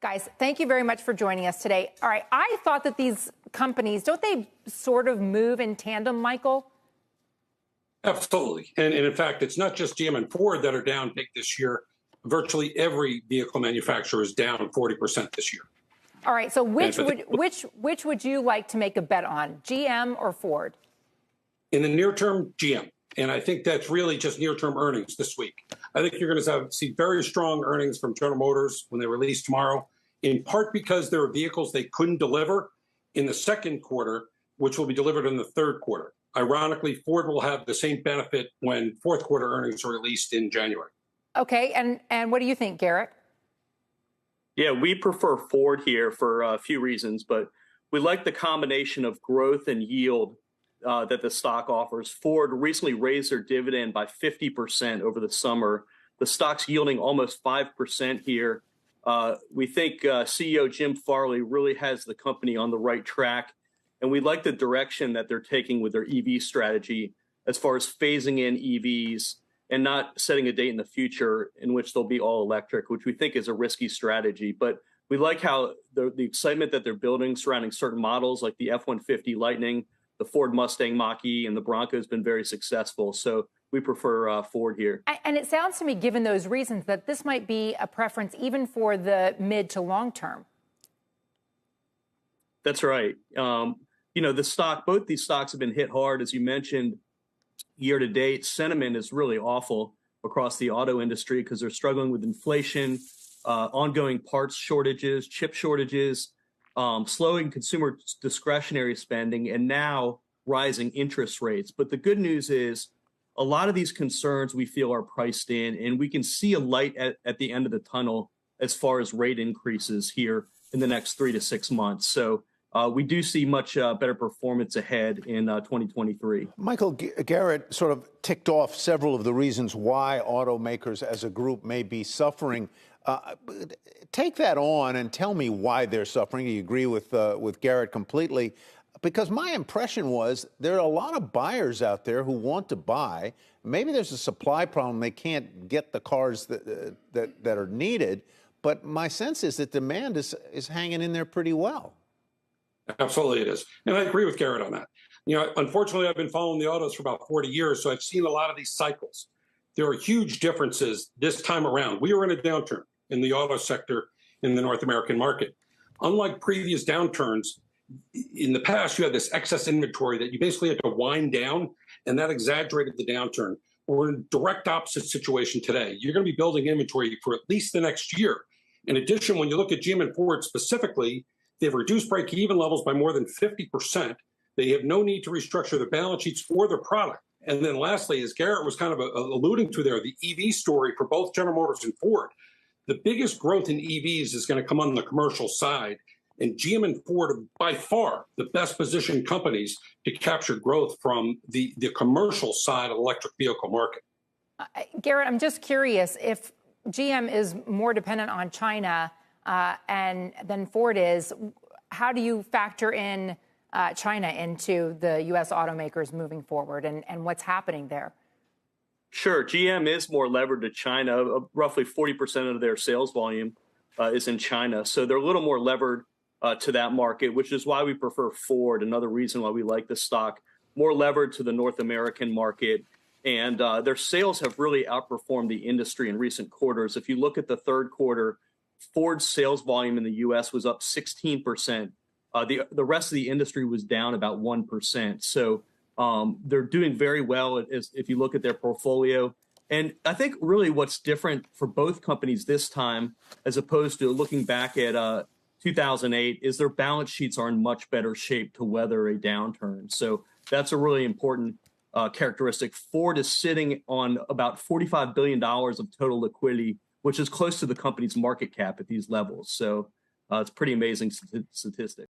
Guys, thank you very much for joining us today. All right, I thought that these companies, don't they sort of move in tandem, Michael? Absolutely. And in fact, it's not just GM and Ford that are down big this year. Virtually every vehicle manufacturer is down 40% this year. All right, so which would you like to make a bet on, GM or Ford? In the near term, GM. And I think that's really just near-term earnings this week. I think you're going to see very strong earnings from General Motors when they release tomorrow, in part because there are vehicles they couldn't deliver in the second quarter, which will be delivered in the third quarter. Ironically, Ford will have the same benefit when fourth quarter earnings are released in January. Okay, and what do you think, Garrett? Yeah, we prefer Ford here for a few reasons, but we like the combination of growth and yield that the stock offers. Ford recently raised their dividend by 50% over the summer. The stock's yielding almost 5% here. We think CEO Jim Farley really has the company on the right track, and we like the direction that they're taking with their EV strategy as far as phasing in EVs and not setting a date in the future in which they'll be all electric, which we think is a risky strategy. But we like how the excitement that they're building surrounding certain models like the F-150 Lightning, the Ford Mustang Mach-E, and the Bronco has been very successful. So we prefer Ford here. And it sounds to me, given those reasons, that this might be a preference even for the mid to long term. That's right. The stock, both these stocks have been hit hard, as you mentioned. Year to date, sentiment is really awful across the auto industry because they're struggling with inflation, ongoing parts shortages, chip shortages, slowing consumer discretionary spending, and now rising interest rates. But the good news is a lot of these concerns we feel are priced in, and we can see a light at the end of the tunnel as far as rate increases here in the next 3 to 6 months. So we do see much better performance ahead in 2023. Michael, Garrett sort of ticked off several of the reasons why automakers as a group may be suffering. Take that on and tell me why they're suffering. You agree with Garrett completely, because my impression was there are a lot of buyers out there who want to buy. Maybe there's a supply problem; they can't get the cars that are needed. But my sense is that demand is hanging in there pretty well. Absolutely, it is, and I agree with Garrett on that. Unfortunately, I've been following the autos for about 40 years, so I've seen a lot of these cycles. There are huge differences this time around. We are in a downturn in the auto sector in the North American market. Unlike previous downturns, in the past, you had this excess inventory that you basically had to wind down, and that exaggerated the downturn. We're in a direct opposite situation today. You're going to be building inventory for at least the next year. In addition, when you look at GM and Ford specifically, they've reduced break-even levels by more than 50%. They have no need to restructure their balance sheets or their product. And then lastly, as Garrett was kind of alluding to there, the EV story for both General Motors and Ford. The biggest growth in EVs is going to come on the commercial side. And GM and Ford are by far the best positioned companies to capture growth from the commercial side of the electric vehicle market. Garrett, I'm just curious, if GM is more dependent on China than Ford is, how do you factor in China into the U.S. automakers moving forward and what's happening there? Sure. GM is more levered to China. Roughly 40% of their sales volume is in China. So they're a little more levered to that market, which is why we prefer Ford. Another reason why we like the stock, more levered to the North American market. And their sales have really outperformed the industry in recent quarters. If you look at the third quarter, Ford's sales volume in the U.S. was up 16%. The rest of the industry was down about 1%. So they're doing very well if you look at their portfolio. And I think really what's different for both companies this time, as opposed to looking back at 2008, is their balance sheets are in much better shape to weather a downturn. So that's a really important characteristic. Ford is sitting on about $45 billion of total liquidity, which is close to the company's market cap at these levels. So it's a pretty amazing statistic.